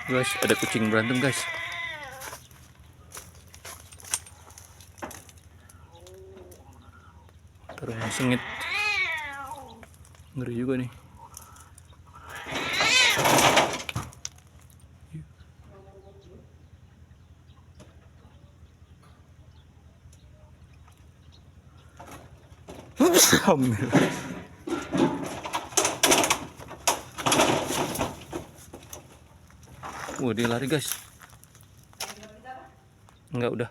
Guys, ada kucing berantem guys. Taruh sengit. Ngeri juga nih. Wah, dia lari guys. Enggak, udah.